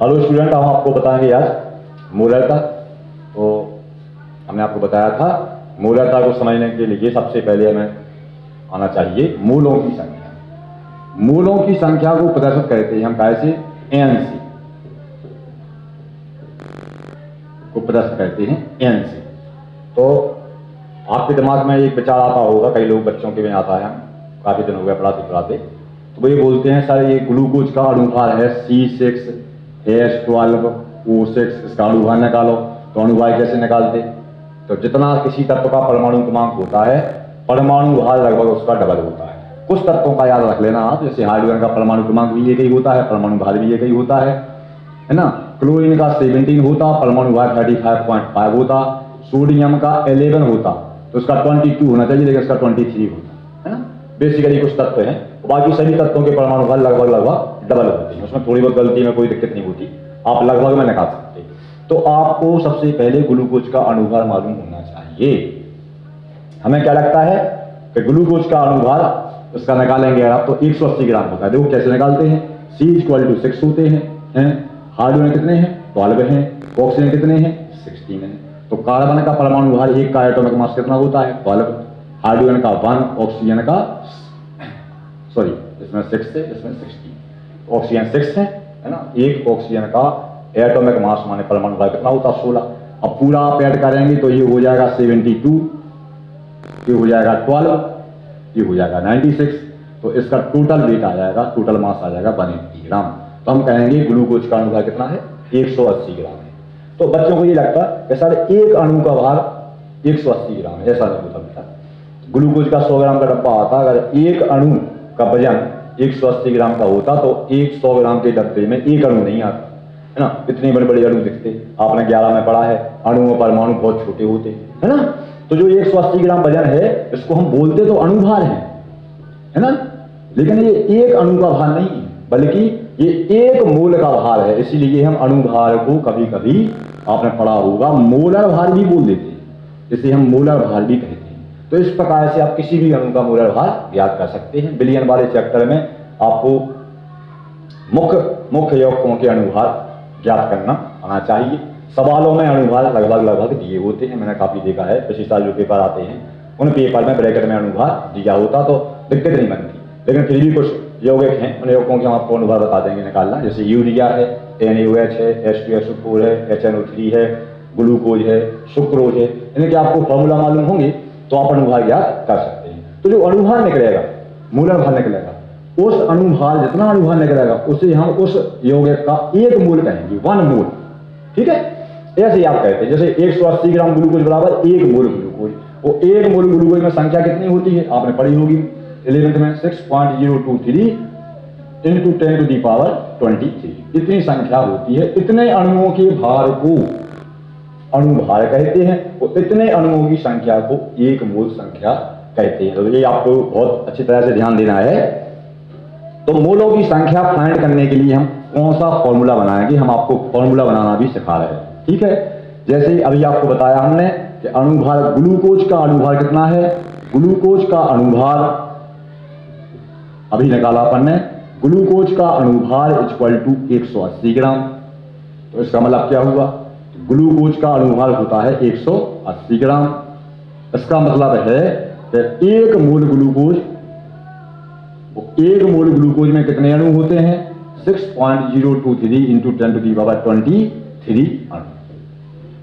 Hello student, हम आपको बताएंगे आज मूलरता। तो हमने आपको बताया था मूलरता को समझने के लिए सबसे पहले हमें आना चाहिए मूलों की संख्या। मूलों की संख्या को प्रदर्शित करते हैं हम कैसे? एन से को प्रदर्शित करते हैं एन से। तो आपके दिमाग में एक विचार आता होगा, कई लोग बच्चों के में आता है, काफी दिन हो गया पढ़ाते पढ़ाते, तो वो ये बोलते हैं सर ये ग्लूकोज का अणुभार है C6H12O6, इसका अणुभार निकालो। तो अणुभार कैसे निकालते? तो जितना किसी तत्व का परमाणु क्रमांक होता है, परमाणु भार लगभग उसका डबल होता है। कुछ तत्वों का याद रख लेना आप, जैसे हाइड्रोजन का परमाणु क्रमांक भी एक ही होता है, परमाणु भार भी एक ही होता है ना। क्लोरीन का 17 होता, परमाणु भार 35.5 होता। सोडियम का 11 होता, तो उसका 22 होना चाहिए, लेकिन इसका 23 होता है ना। बेसिकली कुछ तत्व हैं, बाकी सभी तत्वों के परमाणु भार लगभग डबल होते हैं, उसमें थोड़ी बहुत गलती में कोई दिक्कत नहीं होती, आप लगभग में निकाल सकते हैं। तो आपको सबसे पहले ग्लूकोज का अणुभार मालूम होना चाहिए। हमें क्या लगता है कि ग्लूकोज का अणुभार उसका निकालेंगे आप तो 180 ग्राम होता है। देखो कैसे निकालते हैं। C=6 होते हैं, हाइड्रोजन कितने हैं? 12 हैं। ऑक्सीजन कितने हैं? 16 हैं। तो कार्बन का परमाणु भार एक का एटॉमिक मास कितना होता है? 12। हाइड्रोजन का 1, ऑक्सीजन का इसमें 6 है, इसमें 16। ऑक्सीजन 6 है ना। एक ऑक्सीजन का एटॉमिक मास माने परमाणु भार कितना होता है? 16। अब पूरा आप ऐड करेंगे तो ये हो जाएगा 72, ये हो जाएगा 12, ये हो जाएगा 96। तो इसका टोटल वेट आ जाएगा, टोटल मास आ जाएगा 180 ग्राम। तो हम कहेंगे ग्लूकोज का अणुभार कितना है? 180 ग्राम है। तो बच्चों को ये लगता है कि सर एक अणु का भार 180 ग्राम है, ऐसा नहीं होता बेटा। ग्लूकोज का 100 ग्राम का डब्बा आता, अगर एक अणु का वजन 180 ग्राम का होता तो 100 ग्राम के डब्बे में एक अणु नहीं आता, है ना। इतने बड़े बड़े अणु दिखते, आपने 11 में पढ़ा है, अणु और परमाणु बहुत छोटे होते, है ना। तो जो 180 ग्राम वजन है, इसको हम बोलते तो अणुभार है ना, लेकिन ये एक अणु का भार नहीं है, बल्कि ये एक मोल का भार है। इसीलिए हम अणुभार को कभी कभी आपने पढ़ा होगा मोलर भार भी बोल देते हैं, इसे हम मोलर भार भी कहते हैं। तो इस प्रकार से आप किसी भी अणु का मोलर भार ज्ञात कर सकते हैं। विलयन वाले चैप्टर में आपको मुख्य यौगिकों के अणुभार ज्ञात करना आना चाहिए। सवालों में अणुभार लगभग दिए होते हैं, मैंने काफी देखा है। पिछले साल जो पेपर आते हैं उन पेपर में ब्रैकेट में अणुभार दिया होता तो दिक्कत नहीं बनती, लेकिन फिर भी कुछ यौगिक हैं, उन यौगिकों के हम आपको अणुभार बता देंगे निकालना। जैसे यूरिया है, NaOH है, H2SO4 है, HNO3 है, ग्लूकोज है, सुक्रोज है, इनके आपको फॉर्मूला मालूम होंगे तो आप अणुभार ज्ञात कर सकते हैं। तो जो अणुभार निकलेगा, मूलर भार निकलेगा, उस अणुभार जितना अणुभार निकलेगा उसे हम उस यौगिक का एक मोल कहेंगे, 1 मोल। ठीक है, ऐसे ही आप कहते हैं जैसे 180 ग्राम ग्लूकोज बराबर 1 मोल ग्लूकोज। वो 1 मोल ग्लूकोज में संख्या कितनी होती है? आपने पढ़ी होगी 11th में, 6.023 × 10⁻23। इतनी संख्या होती है। इतने अणुओं के भार को अणुभार कहते हैं, और इतने अणुओं की संख्या को एक मोल संख्या कहते हैं। तो ये आपको बहुत अच्छी तरह से ध्यान देना है। तो मोलों की संख्या फाइंड करने के लिए हम कौन सा फॉर्मूला बनाएंगे? हम आपको फॉर्मूला बनाना भी सिखा रहे हैं, ठीक है। जैसे अभी आपको बताया हमने कि अणुभार, ग्लूकोज का अणुभार कितना है? ग्लूकोज का अणुभार अभी निकाला अपन ने, ग्लूकोज का अणुभार = 180 ग्राम। तो इसका मतलब क्या हुआ? ग्लूकोज का अणुभार होता है 180 ग्राम। इसका मतलब है कि एक मोल ग्लूकोज में कितने अणु होते हैं? 6.023 × 10⁻23 अणु।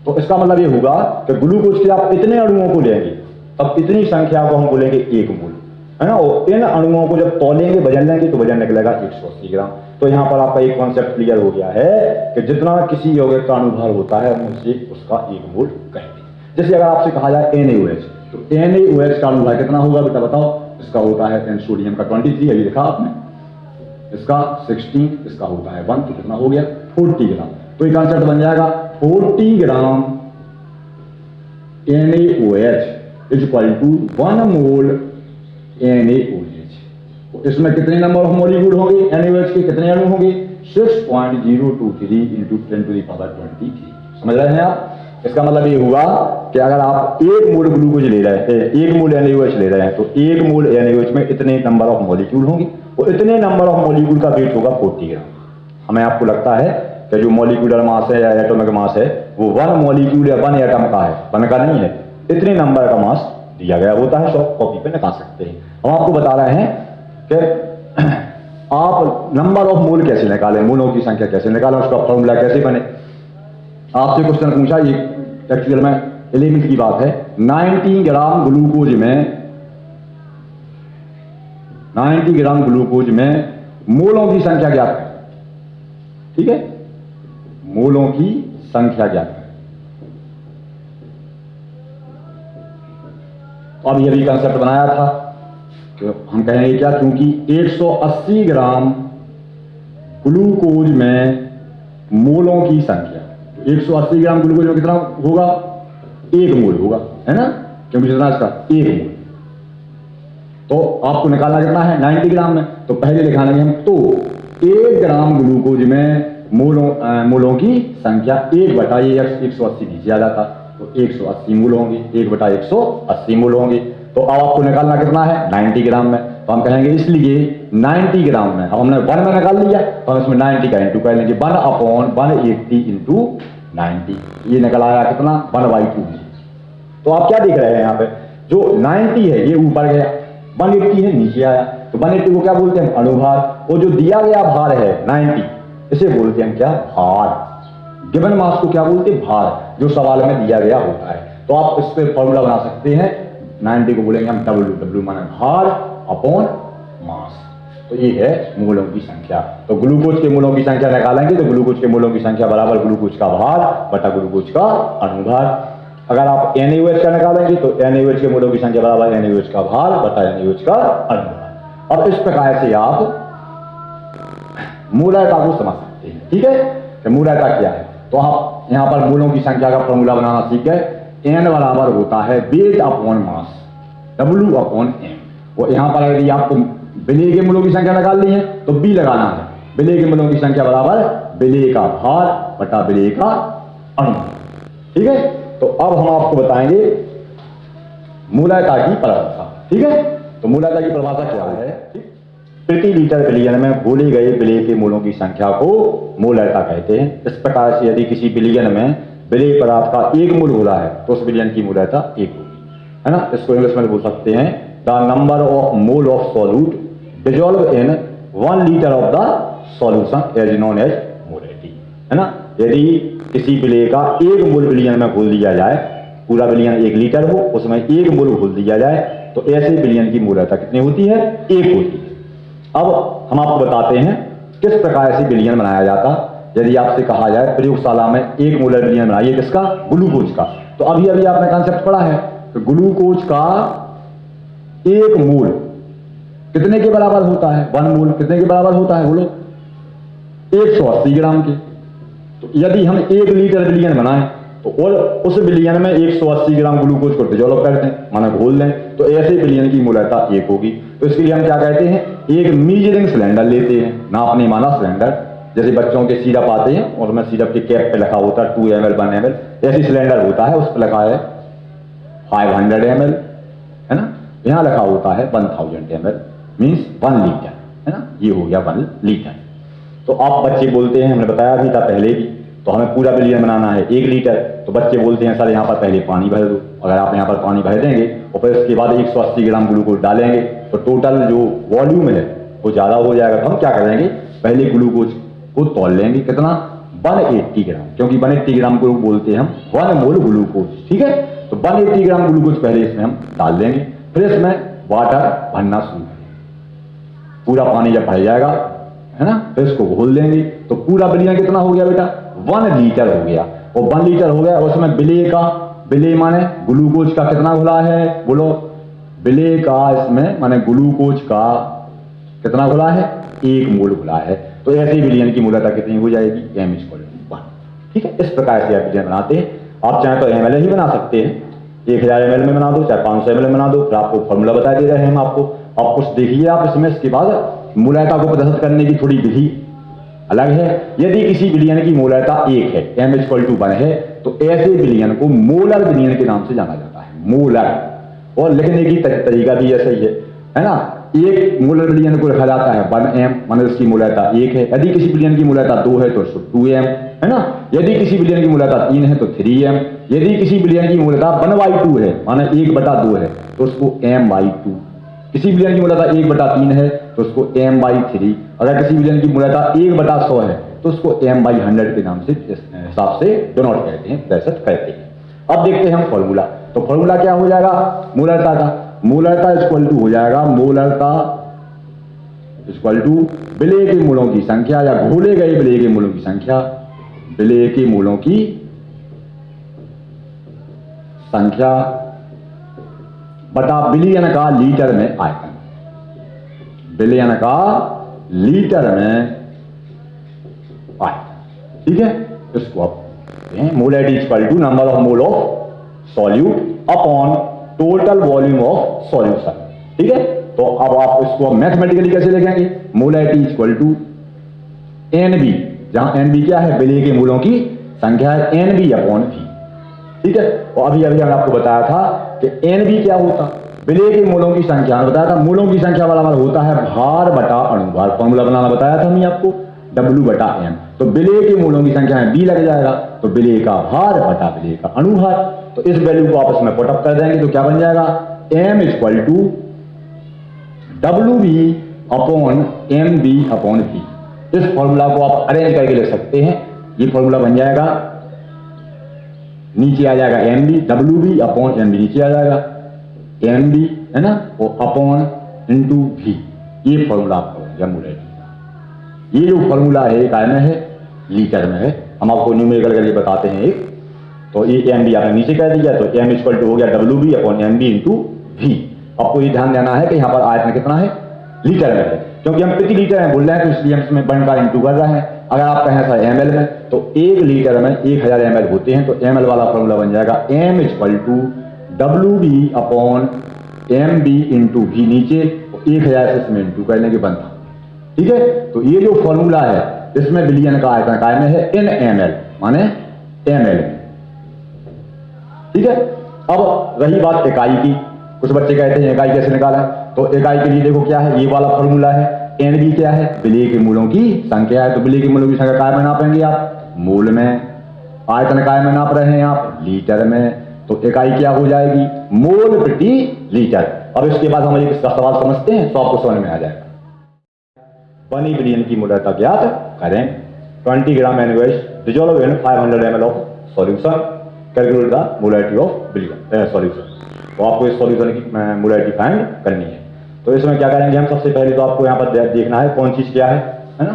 तो इसका मतलब ये होगा कि ग्लूकोज के आप इतने अणुओं को लेंगे तब इतनी संख्या को हम बोलेंगे एक मोल, है ना। और इन अणुओं को जब तौलेंगे, वजन लेंगे, तो वजन निकलेगा 180 ग्राम। तो यहाँ पर आपका एक कॉन्सेप्ट क्लियर हो गया है कि जितना किसी यौगिक का अणुभार होता है हम उसे उसका एक मोल कहते हैं। जैसे अगर आपसे कहा जाए NaOH, तो NaOH का अणुभार कितना होगा बेटा बताओ? इसका होता है N सोडियम का 23, अभी लिखा आपने, इसका 16, इसका होता है 1, तो कितना हो गया? 40 ग्राम। तो ये कॉन्सेप्ट बन जाएगा 40 ग्राम NaOH = 1 मोल NaOH। इसमें कितने नंबर ऑफ मॉलिक्यूल होंगे? NaOH के कितने अणु होंगे? 6.023 × 10⁻23। समझ रहे हैं आप? इसका मतलब ये हुआ कि अगर आप 1 मोल ग्लूकोज ले रहे हैं, 1 मोल NaOH ले रहे हैं, तो 1 मोल NaOH में इतने नंबर ऑफ मॉलिक्यूल होंगे, और इतने नंबर ऑफ मॉलिक्यूल का वेट होगा 40 ग्राम। हमें आपको लगता है कि जो मॉलिक्यूलर मास है या एटॉमिक मास है वो 1 मॉलिक्यूल या 1 एटम का है, 1 का नहीं है, इतने नंबर का मास दिया गया होता है। सॉफ्ट कॉपी पे निकाल सकते हैं। हम आपको बता रहे हैं कि आप नंबर ऑफ मोल कैसे निकालें, मोलों की संख्या कैसे निकालें, उसका फॉर्मूला कैसे बने। आपसे क्वेश्चन पूछा, ये एक्चुअल में 11th की बात है, 90 ग्राम ग्लूकोज में 90 ग्राम ग्लूकोज में मोलों की संख्या ज्ञात करें। ठीक है, मोलों की संख्या ज्ञात करें। तो अब ये भी कंसेप्ट बनाया था कि हम कहेंगे क्या, क्योंकि 180 ग्राम ग्लूकोज में मोलों की संख्या, 180 ग्राम ग्लूकोज में कितना होगा, 1 मोल होगा, है ना, क्योंकि कितना इसका 1 मोल। तो आपको निकालना कितना है 90 ग्राम में, तो पहले लिखा लेंगे हम, तो 1 ग्राम ग्लूकोज में मोलों की संख्या 1/180 नीचे आ जाता, तो 180 मोल होंगे, 1/180 मोल होंगे। तो अब आपको निकालना कितना है 90 ग्राम में, तो हम कहेंगे इसलिए 90 ग्राम में, अब हमने 1 में निकाल लिया तो हम इसमें 90 का इंटू कर लेंगे, 1/180 इंटू 90, ये निकल आया कितना 1/2। तो आप क्या देख रहे हैं यहाँ पे, जो 90 है ये ऊपर गया, 180 है नीचे आया, तो 180 को क्या बोलते हैं अनुभार, और जो दिया गया भार है 90 इसे बोलते हैं क्या भार। गिवन मास को क्या बोलते हैं भार, जो सवाल में दिया गया होता है। तो आप इस पे फॉर्मूला बना सकते हैं, 90 को बोलेंगे हम W माने भार अपॉन मास। तो ये है मोलों की संख्या। तो ग्लूकोज के मोलों की संख्या निकालेंगे तो ग्लूकोज के मोलों की संख्या बराबर ग्लूकोज का भार बटा ग्लूकोज का अनुभार। अगर आप NaOH का निकालेंगे तो NaOH के मोलों की संख्या बराबर NaOH का भार बटा NaOH का अनुभार। अब इस प्रकार से आप मोलारिटी को समझ सकते हैं। ठीक है, तो मोलारिटी क्या है, तो आप यहां पर मोलों की संख्या का फॉर्मूला बनाना सीख गए। N बराबर होता है weight upon mass, W upon M। और यहां पर यदि आपको विलेय के मोलों की संख्या निकालनी है तो B लगाना है, विलेय के मोलों की संख्या बराबर विलेय का भार बटा विलेय का अनुभार। ठीक है, तो अब हम आपको बताएंगे मोलारिटी की परिभाषा। ठीक है, तो मोलारिटी की परिभाषा क्या है, प्रति लीटर विलियन में घोले गए विलेय के मोलों की संख्या को मोलारिटी कहते हैं। इस प्रकार से यदि किसी विलियन में विलेय पदार्थ का 1 मोल हो रहा है तो उस विलियन की मोलारिटी 1 होगी, है ना। इसको इंग्लिश में बोल सकते हैं the number of mole of solute dissolve in 1 litre of the solution as known as molarity, है ना। यदि किसी विलेय का 1 मोल विलियन में घोल दिया जाए, पूरा विलियन 1 लीटर हो उसमें 1 मोल घोल दिया जाए तो ऐसे विलियन की मोलारिटी कितनी होती है 1 होती है। अब हम आपको बताते हैं किस प्रकार से विलियन बनाया जाता। यदि आपसे कहा जाए प्रयोगशाला में 1 मोलर विलियन बनाइए, किसका, ग्लूकोज का, तो अभी अभी आपने कंसेप्ट पढ़ा है कि ग्लूकोज का 1 मोल कितने के बराबर होता है, 1 मोल कितने के बराबर होता है बोलो, 180 ग्राम के। तो यदि हम 1 लीटर विलियन बनाएं तो और उस विलियन में 180 ग्राम ग्लूकोज को डिसॉल्व कर दें, माना घोल दें, तो ऐसे विलियन की मोलारिटी 1 होगी। तो इसके लिए हम क्या कहते हैं, एक मीजरिंग सिलेंडर लेते हैं, नापने माना सिलेंडर, जैसे बच्चों के सिरप आते हैं और उसमें सिरप के कैप पे लिखा होता है 2 ml 1 ml, ऐसी सिलेंडर होता है, उस पर लिखा है 500 ml, है ना। यहाँ लिखा होता है 1000 ml मीन्स 1 लीटर, है ना, ये हो गया 1 लीटर। तो आप बच्चे बोलते हैं, हमने बताया भी था पहले भी, तो हमें पूरा विलियन बनाना है 1 लीटर, तो बच्चे बोलते हैं सर यहाँ पर पहले पानी भर दो। अगर आप यहाँ पर पानी भर देंगे और फिर उसके बाद 180 ग्राम ग्लूकोज डालेंगे तो टोटल जो वॉल्यूम है वो ज़्यादा हो जाएगा। तो हम क्या करेंगे, पहले ग्लूकोज को तौल लेंगे, कितना 180 ग्राम, क्योंकि 180 ग्राम को बोलते हैं हम 1 मोल ग्लूकोज। ठीक है, तो 180 ग्राम ग्लूकोज पहले इसमें हम डाल देंगे, फिर इसमें वाटर भरना शुरू करेंगे। पूरा पानी जब भर जाएगा, है ना, फिर इसको घोल देंगे तो पूरा विलियन कितना हो गया बेटा 1 लीटर हो गया। और 1 लीटर हो गया, उसमें विलेय का, विलेय माने ग्लूकोज का कितना घुला है बोलो, विलेय का इसमें माने ग्लूकोज का कितना घुला है 1 मोल घुला है। तो ऐसे विलियन की मोलारिटी कितनी हो जाएगी m=1। ठीक है, इस प्रकार से आप विलियन बनाते हैं। आप चाहे तो ml ही बना सकते हैं, 1000 ml में बना दो, चाहे 500 ml में बना दो, फिर आपको फॉर्मूला बता दे रहे हैं हम आपको, आप कुछ देखिए आप इसमें। इसके बाद मोलारिटी को प्रदर्शित करने की थोड़ी विधि अलग है। यदि किसी विलियन की मोलारिटी 1 है, m=1 है, तो ऐसे विलियन को मोलर विलियन के नाम से जाना जाता है, मोलर। और लिखने की तरीका भी ऐसा ही है ना, एक मोलर विलयन को रखा जाता है 1m, माने उसकी मोलरता 1 है। यदि किसी विलयन की मोलरता 2 है तो 2m, है ना। यदि किसी विलयन की मोलरता 3 है तो 3m। यदि किसी विलयन की मोलरता 1/2 है, माने 1/2 है, तो उसको m/2। किसी विलयन की मोलरता 1/3 है तो उसको m/3। अगर किसी विलयन की मोलरता 1/100 है तो उसको m/100 के नाम से हिसाब से डिनोट कहते हैं, प्रतिशत कहते हैं। अब देखते हैं हम फॉर्मूला। तो फॉर्मूला क्या हो जाएगा मोलरता का? मोलरता इक्वल टू हो जाएगा, मोलरता इक्वल टू विलेय के मूलों की संख्या या घोले गए विलेय के मूलों की संख्या, विलेय के मूलों की संख्या बटा विलयन का लीटर में आयतन, विलयन का लीटर में आयतन। ठीक है, इसको आप molarity equal to number of mole of solute upon total volume of solution. ठीक है, तो अब आप इसको मैथमेटिकली कैसे लिखेंगे? मोलैरिटी इक्वल टू NB, जहां NB क्या है? विलेय के मूलों की संख्या है, NB अपॉन V। ठीक है, और अभी हमने आपको बताया था कि NB क्या होता? विलेय के मूलों की संख्या बताया था। मूलों की संख्या वाला हमारा होता है भार बटा अणुभार। फॉर्मूला बनाना बताया था हमने आपको, W/M। तो विलेय के मूलों की संख्या में B लग जाएगा, तो विलेय का भार बटा विलेय का अणुभार। तो इस वैल्यू को आपस में पुट अप कर देंगे तो क्या बन जाएगा? M equal to WB upon MB upon V। इस फॉर्मूला को आप अरेंज करके लिख सकते हैं। ये फॉर्मूला बन जाएगा, नीचे आ जाएगा MB, WB अपॉन MB नीचे आ जाएगा, MB है ना, और अपॉन इंटू V। ये फॉर्मूला आपका हो गया मोलैरिटी का। ये जो फॉर्मूला है काय में है? लीटर में है। हम आपको न्यूमेरिकल करके बताते हैं एक। तो ये MB आपने नीचे कह दिया, तो M इक्वल टू हो गया WB upon MB into V। आपको ये ध्यान देना है कि यहाँ पर आयतन कितना है? लीटर में है, क्योंकि हम प्रति लीटर में बोल रहे हैं तो इसलिए हम इसमें 1 का इंटू कर रहे हैं। अगर आप कहें सर ml में, तो 1 लीटर में 1000 ml होते हैं, तो ml वाला फॉर्मूला बन जाएगा M equal to WB upon MB into V नीचे, 1000 से इसमें इंटू करने के बनता। ठीक है, तो ये जो फॉर्मूला है इसमें विलयन का आयतन काय में है? in ml, माने ml। ठीक है, अब रही बात इकाई की। कुछ बच्चे कहते हैं इकाई कैसे निकालें, तो इकाई के लिए देखो क्या है, ये वाला फॉर्मूला है। NB क्या है? विलेय के मूलों की संख्या है, तो विलेय के मूलों की संख्या काय में नापेंगे आप? मूल में। आयतन काय में नाप रहे हैं आप? लीटर में। तो इकाई क्या हो जाएगी? मोल प्रति लीटर। अब इसके बाद हम इसका सवाल समझते हैं तो आपको समझ में आ जाएगा। बनी विलयन की मोलरता ज्ञात करें। 20 ग्राम NaOH dissolved in 500 ml of solution, calculate the molarity of विलयन सॉल्यूशन। तो आपको इस सॉल्यूशन की मोलैरिटी फाइंड करनी है। तो इसमें क्या करेंगे हम? सबसे पहले तो आपको यहाँ पर देखना है कौन चीज क्या है ना।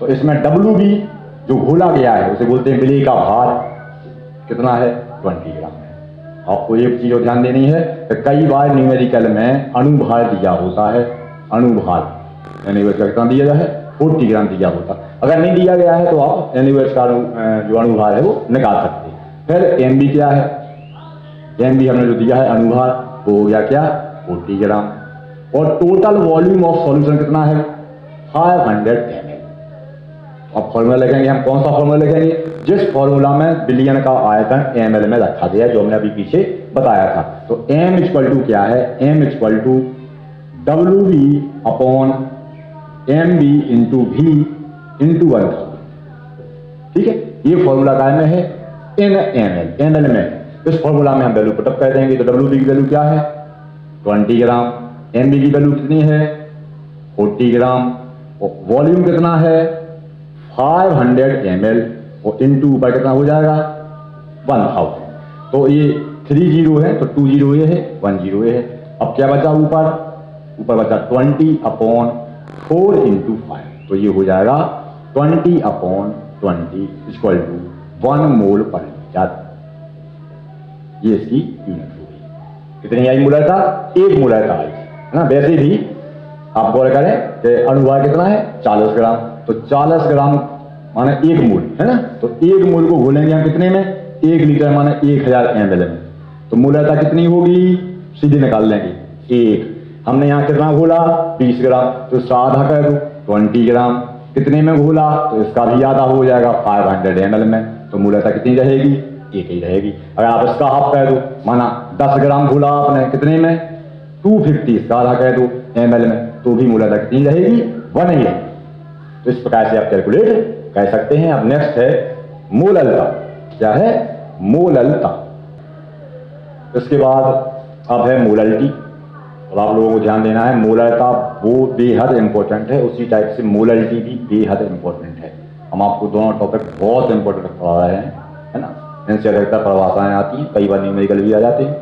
तो इसमें WB जो घोला गया है उसे बोलते हैं विलेय का भार। कितना है? 20 ग्राम है। आपको एक चीज और ध्यान देनी है कि कई बार न्यूमेरिकल में अणुभार दिया होता है। अणुभार NaOH का कितना दिया है? 40 ग्राम दिया होता। अगर नहीं दिया गया है तो आप NaOH का जो अणुभार है वो निकाल सकते हैं। फिर MB क्या है? MB हमने जो दिया है अणुभार वो हो गया क्या? 40 ग्राम। और टोटल वॉल्यूम ऑफ सॉल्यूशन कितना है? 500 ml। अब फॉर्मूला लिखेंगे हम। कौन सा फॉर्मूला लिखेंगे? जिस फॉर्मूला में विलयन का आयतन ml में रखा गया, जो हमने अभी पीछे बताया था। तो M इक्वल टू क्या है? M equal to WB upon MB into V into 1000। ठीक है, ये फॉर्मूला काय में है? in ml में। इस फॉर्मूला में हम वैल्यू पुट अप कर देंगे। तो WB की वैल्यू क्या है? 20 ग्राम। MB की वैल्यू कितनी है? 40 ग्राम। और वॉल्यूम कितना है? 500 ml। और इंटू ऊपर कितना हो जाएगा? 1000। तो ये 3 जीरो है तो 2 जीरो ये है, 1 जीरो ये है। अब क्या बचा ऊपर? ऊपर बचा 20 अपॉन 4 इंटू 5। तो ये हो जाएगा 20 अपॉन 20 इक्वल टू 1 मोल पर लीटर। ये इसकी यूनिट हो गई। कितनी आई मोलरता? 1 मोलरता आई है ना। वैसे भी आप गौर करें कि अणुभार कितना है? 40 ग्राम। तो 40 ग्राम माने 1 मोल है ना। तो 1 मोल को घोलेंगे हम कितने में? 1 लीटर माने 1000 ml में। तो मोलरता कितनी होगी? सीधे निकाल लेंगे 1। हमने यहाँ कितना घोला? 20 ग्राम। तो इसका आधा कर दो, 20 ग्राम। कितने में घोला? तो इसका भी आधा हो जाएगा 500 ml में। तो मोलरता कितनी रहेगी? 1 ही रहेगी। अगर आप इसका हाफ कर दो, माना 10 ग्राम घोला आपने कितने में? 250 इसका आधा कह दो ml में, तो भी मूलता कितनी रहेगी? 1 ही है। तो इस प्रकार से आप कैलकुलेट कर सकते हैं। अब नेक्स्ट है मोललता। क्या है? मोललता। इसके बाद अब है मोलल्टी, और आप लोगों को ध्यान देना है मोललता वो बेहद इंपॉर्टेंट है, उसी टाइप से मोलल्टी भी बेहद इंपॉर्टेंट है। हम आपको दोनों टॉपिक बहुत इंपॉर्टेंट पढ़ा रहे हैं, है ना। इनसे अधिकतर परिभाषाएं आती हैं, कई बार न्यूमेरिकल भी आ जाते हैं,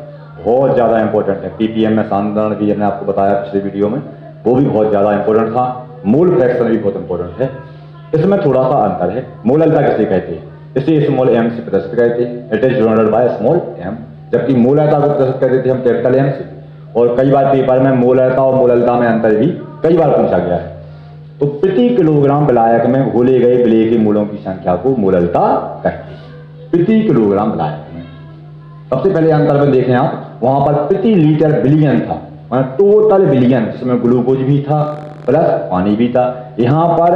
बहुत ज़्यादा इंपॉर्टेंट है। पीपीएम में सांद्रण भी हमने आपको बताया पिछले वीडियो में, वो भी बहुत ज़्यादा इंपॉर्टेंट था। मोल फ्रैक्शन भी बहुत इंपॉर्टेंट है। इसमें थोड़ा सा अंतर है। मोललता किसे कहते हैं? इसे स्मॉल एम से प्रदर्शित कहते हैं, it is denoted by small m. जबकि मोललता को प्रदर्शित करते थे हम कैपिटल एम से। और कई बार पेपर में मोललता और मोललता में अंतर भी कई बार पूछा गया है। तो प्रति किलोग्राम विलायक में घोले गए विलेय के मूलों की संख्या को मोललता कहते हैं। प्रति किलोग्राम विलायक में सबसे पहले अंतर में देखें आप, वहां पर प्रति लीटर बिलियन था, टोटल बिलियन, जिसमें ग्लूकोज भी था प्लस पानी भी था। यहाँ पर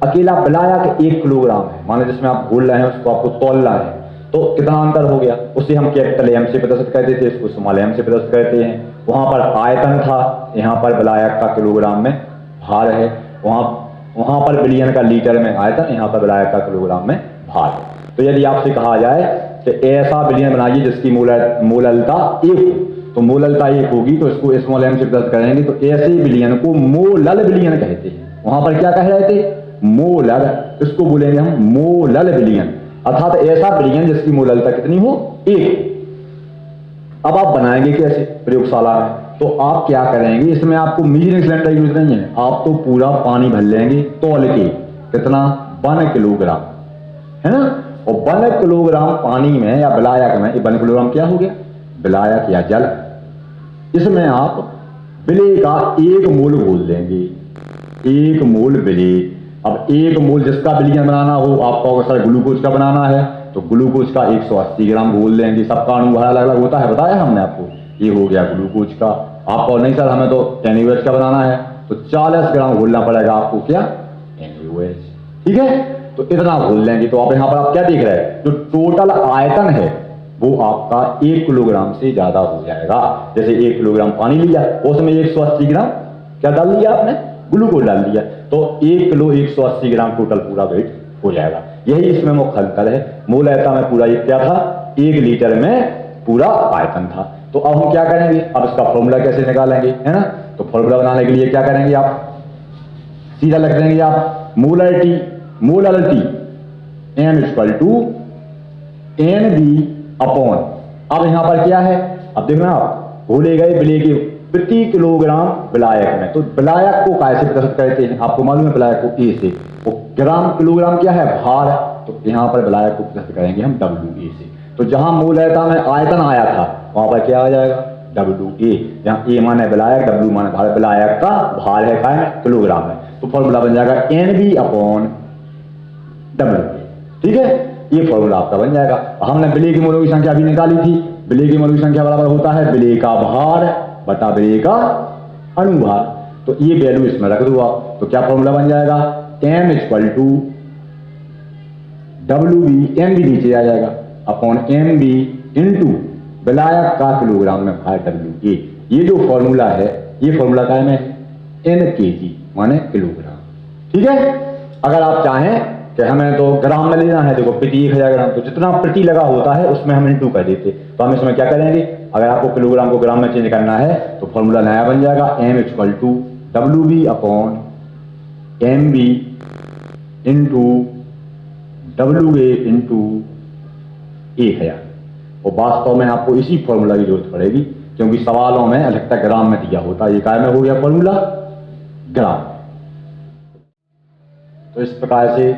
अकेला विलायक 1 किलोग्राम है, माने जिसमें आप घोल रहे हैं उसको आपको तौलना है, तो कितना अंतर हो गया? उसे हम कैपिटल एम से प्रदर्शित करते थे, इसको स्मॉल एम से प्रदर्शित करते हैं। वहां पर आयतन था, यहाँ पर विलायक का किलोग्राम में भार है। वहां पर बिलियन का लीटर में आयतन, यहाँ पर विलायक का किलोग्राम में भार है। तो यदि आपसे कहा जाए कि ऐसा बिलियन बनाइए जिसकी मोललता 1 हो, तो मोललता 1 होगी तो इसको स्मॉल एम से प्रदर्शित करेंगे, तो ऐसे बिलियन को मोलल बिलियन कहते हैं। वहां पर क्या कह रहे थे? मोलल, इसको बोलेंगे हम मोलल बिलियन, अर्थात ऐसा बिलियन जिसकी मोललता कितनी हो? 1। अब आप बनाएंगे कैसे प्रयोगशाला में? तो आप क्या करेंगे, इसमें आपको मीजरिंग सिलेंडर यूज नहीं है, आप तो पूरा पानी भर लेंगे तौल के, कितना? 1 किलोग्राम, है ना। और 1 किलोग्राम पानी में या विलायक में, 1 किलोग्राम क्या हो गया? विलायक या जल। इसमें आप विलेय का 1 मोल घोल देंगे, 1 मोल विलेय। अब 1 मोल जिसका बिलियन बनाना हो, आपको अगर ग्लूकोज का बनाना है तो ग्लूकोज का 180 ग्राम घोल देंगे। सबका अणु अलग अलग होता है, बताया हमने आपको। ये हो गया ग्लूकोज का। आपको नहीं सर हमें तो NaOH का बनाना है, तो 40 ग्राम घोलना पड़ेगा आपको, क्या? NaOH, ठीक है। तो इतना घोल लेंगे। तो आप यहाँ पर आप क्या देख रहे हैं? जो टोटल आयतन है वो आपका 1 किलोग्राम से ज्यादा हो जाएगा। जैसे 1 किलोग्राम पानी लिया, उसमें 180 ग्राम क्या डाल दिया आपने? ग्लूकोज डाल दिया, तो 1 किलो 180 ग्राम टोटल पूरा वेट हो जाएगा। यही इसमें मुख्य अंतर है। मोललता में पूरा ये क्या था? 1 लीटर में पूरा आयतन था। तो अब हम क्या करेंगे? अब इसका फॉर्मूला कैसे निकालेंगे, है ना। तो फॉर्मूला बनाने के लिए क्या करेंगे आप? सीधा लिख देंगे आप मोलल्टी M = NB अपॉन, अब यहां पर क्या है? अब देखना आप, घोले गए विलेय के प्रति किलोग्राम विलायक में, तो विलायक को कैसे प्रदर्शित करते हैं? आपको मालूम है विलायक को A से, वो ग्राम किलोग्राम क्या है? भार। तो यहां पर विलायक को प्रदर्शित करेंगे हम WA से। तो जहां मोललता में आयतन आया था वहां पर क्या आ जाएगा? WA। जहां A माने विलायक, W माने भार, विलायक का भार है क्या है? किलोग्राम में। तो फॉर्मूला बन जाएगा NB अपॉन WA, ठीक है। ये फॉर्मूला आपका बन जाएगा। हमने विलेय के मोलों की संख्या भी निकाली थी। विलेय के मोलों की संख्या बराबर होता है विलेय का भार बटा विलेय का अणुभार। तो ये वैल्यू इसमें रख दो आप, तो क्या फॉर्मूला बन जाएगा? M = WB, MB नीचे आ जाएगा, अपॉन MB इंटू विलायक का किलोग्राम में भार WA। ये जो फॉर्मूला है, ये फॉर्मूला का है N kg माने किलोग्राम, ठीक है। अगर आप चाहें कि हमें तो ग्राम में लेना है, देखो प्रति 1000 ग्राम, तो जितना प्रति लगा होता है उसमें हम इंटू कर देते। तो हम इसमें क्या करेंगे? अगर आपको किलोग्राम को ग्राम में चेंज करना है तो फॉर्मूला नया बन जाएगा M = WB upon MB into WA into 1000। और वास्तव में आपको इसी फॉर्मूला की जरूरत पड़ेगी, क्योंकि सवालों में अधिकतर ग्राम में दिया होता है। ये काय में हो गया फॉर्मूला? ग्राम। तो इस प्रकार से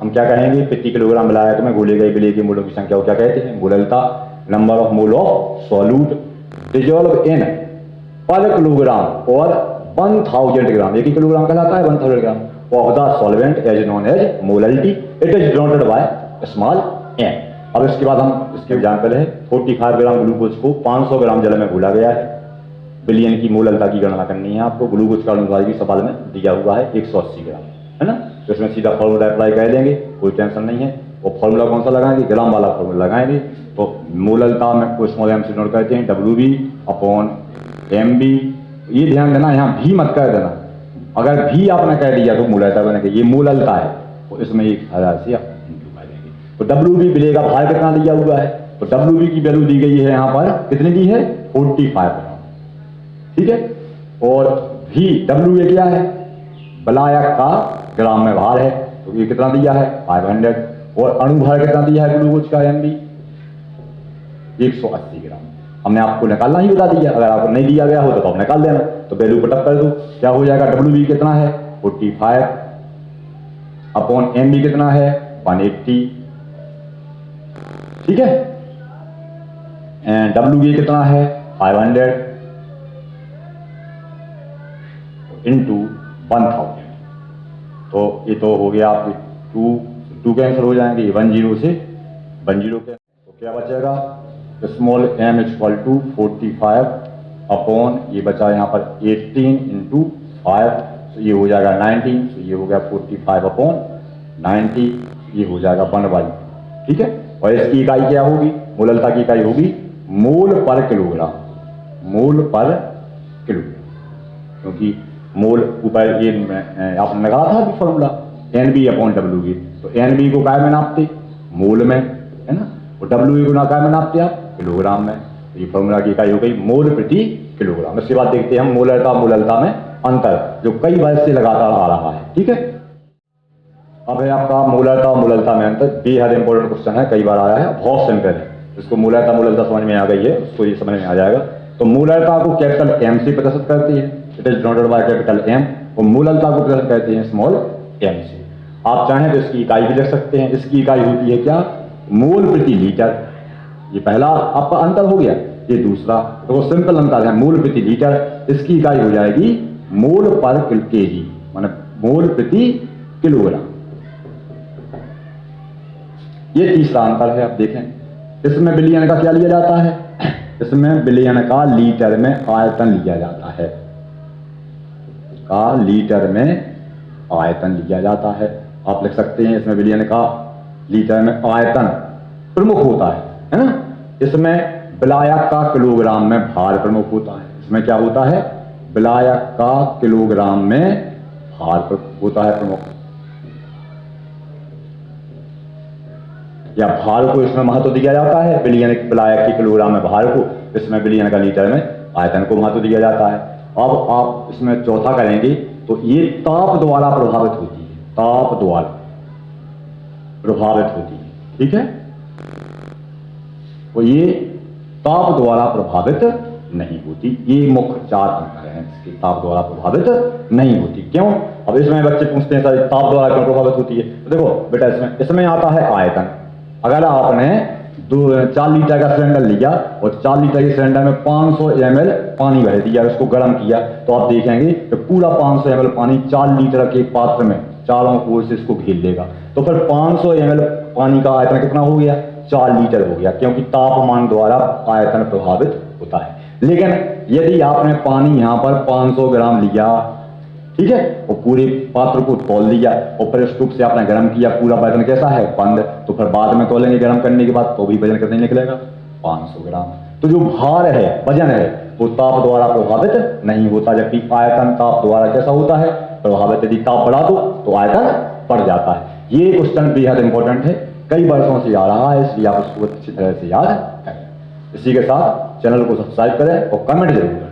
हम क्या कहेंगे? प्रति किलोग्राम विलायक में घोले गए विलेय के मोलों की संख्या को क्या कहते हैं? Molality. Number of mole of solute dissolve in per kilogram और 1000 ग्राम, 1 किलोग्राम कहलाता है 1000 gram of the solvent as known as molality. It is denoted by small m। अब इसके बाद हम इसके एग्जाम्पल है 45 ग्राम ग्लूकोज को 500 ग्राम जल में घोला गया है। बिलियन की मोललता की गणना करनी है आपको। ग्लूकोज का अणुभार भी सवाल में दिया हुआ है 180 ग्राम, है ना। तो इसमें सीधा फॉर्मूला अप्लाई कर देंगे, कोई टेंशन नहीं है। और फॉर्मूला कौन सा लगाएंगे? ग्राम वाला फॉर्मूला लगाएंगे। तो मूललता में को स्मॉल m से नोट कहते हैं WB अपॉन MB। ये ध्यान देना, यहाँ भी मत कर देना, अगर भी आपने कह दिया तो मूललता बनेगा, ये मूललता है तो इसमें 1000 से आप इंटू कर देंगे। तो WB मिलेगा, भार कितना दिया हुआ है, तो WB की वैल्यू दी गई है यहाँ पर, कितनी दी है 45 ग्राम, ठीक है। और भी WA क्या है, विलायक का ग्राम में भार है, तो ये कितना दिया है 500। और अणु भार कितना दिया है ग्लूकोज का MB 180 ग्राम। हमने आपको निकालना ही बता दिया, अगर आपको नहीं दिया गया हो तो आप निकाल देना। तो वैल्यू पुटअप कर दो, क्या हो जाएगा, WB कितना है 45 अपॉन MB कितना है 180, ठीक है। एंड WA कितना है 500 इंटू 1000। तो ये तो हो गया आपके 2 कैंसिल हो जाएंगे, 10 से 10 के, तो क्या बचेगा, small m equal to 45 upon ये बचा यहाँ पर 18 इंटू 5, तो ये हो जाएगा 19, तो ये हो गया 45 अपॉन 90, ये हो जाएगा 1/, ठीक है। और इसकी इकाई क्या होगी, मूललता की इकाई होगी मोल पर किलोग्राम, मोल पर किलोग्राम, क्योंकि मोल ऊपर ये आपने लगा था अभी फॉर्मूला NB अपॉन WB, तो NB को काय में नापते, मोल में, है ना, और WB को ना काय में नापते आप, किलोग्राम में। तो ये फॉर्मूला की इकाई हो गई मोल प्रति किलोग्राम। इसके बाद देखते हैं हम मूललता में अंतर, जो कई वर्ष से लगातार आ रहा है, ठीक है। अब है आपका मूललता में अंतर, बेहद इंपॉर्टेंट क्वेश्चन है, कई बार आया है, बहुत सिंपल है। इसको मूललता समझ में आ गई है, उसको ये समझ में आ जाएगा। तो मूललता को कैपिटल M से प्रदर्शित करती है, it is denoted by capital M, और मूललता को प्रदर्शित करते हैं स्मॉल m से। आप चाहें तो इसकी इकाई भी लिख सकते हैं, इसकी इकाई होती है क्या, मोल प्रति लीटर। ये पहला आपका अंतर हो गया, ये दूसरा, तो वो सिंपल अंतर है मोल प्रति लीटर, इसकी इकाई हो जाएगी मोल पर kg, माने मोल प्रति किलोग्राम। ये तीसरा अंतर है, आप देखें इसमें बिलियन का क्या लिया जाता है, इसमें बिलियन का लीटर में आयतन लिया जाता है, का लीटर में आयतन लिया जाता है। आप लिख सकते हैं इसमें बिलियन का लीटर में आयतन प्रमुख होता है ना। इसमें विलायक का किलोग्राम में भार प्रमुख होता है, इसमें क्या होता है, विलायक का किलोग्राम में भार होता है प्रमुख, या भार को इसमें महत्व दिया जाता है, विलायक के किलोग्राम में भार को, इसमें बिलियन का लीटर में आयतन को महत्व दिया जाता है। अब आप इसमें चौथा करेंगे तो ये ताप द्वारा प्रभावित होती है, ताप द्वारा प्रभावित होती है, ठीक है। तो ये ताप द्वारा प्रभावित नहीं होती, ये मुख्य 4 अंतर हैं इसके, ताप द्वारा प्रभावित नहीं होती। क्यों, अब इसमें बच्चे पूछते हैं सर ताप द्वारा क्यों प्रभावित होती है, तो देखो बेटा इसमें आता है आयतन। अगर आपने 4 लीटर का सिलेंडर लिया और 4 लीटर के सिलेंडर में 500 ml पानी भर दिया, उसको गर्म किया, तो आप देखेंगे कि पूरा 500 ml पानी 4 लीटर के पात्र में चारों ओर से इसको घेर लेगा। तो फिर 500 ml पानी का आयतन कितना हो गया, 4 लीटर हो गया, क्योंकि तापमान द्वारा आयतन प्रभावित होता है। लेकिन यदि आपने पानी यहाँ पर 500 ग्राम लिया, ठीक है, और पूरे पात्र को तौल लिया और फिर स्टोव से आपने गर्म किया, पूरा वजन कैसा है बंद, तो फिर बाद में तौलेंगे गर्म करने के बाद, तो भी वजन कितना निकलेगा 500 ग्राम। तो जो भार है, वजन है, वो ताप द्वारा प्रभावित नहीं होता, जबकि आयतन ताप द्वारा कैसा होता है, प्रभावित। यदि ताप बढ़ा दो तो आयतन बढ़ जाता है। ये क्वेश्चन बेहद इंपॉर्टेंट है, कई वर्षों से आ रहा है, इसलिए आप उसको अच्छी तरह से याद करें। इसी के साथ चैनल को सब्सक्राइब करें और कमेंट जरूर करें।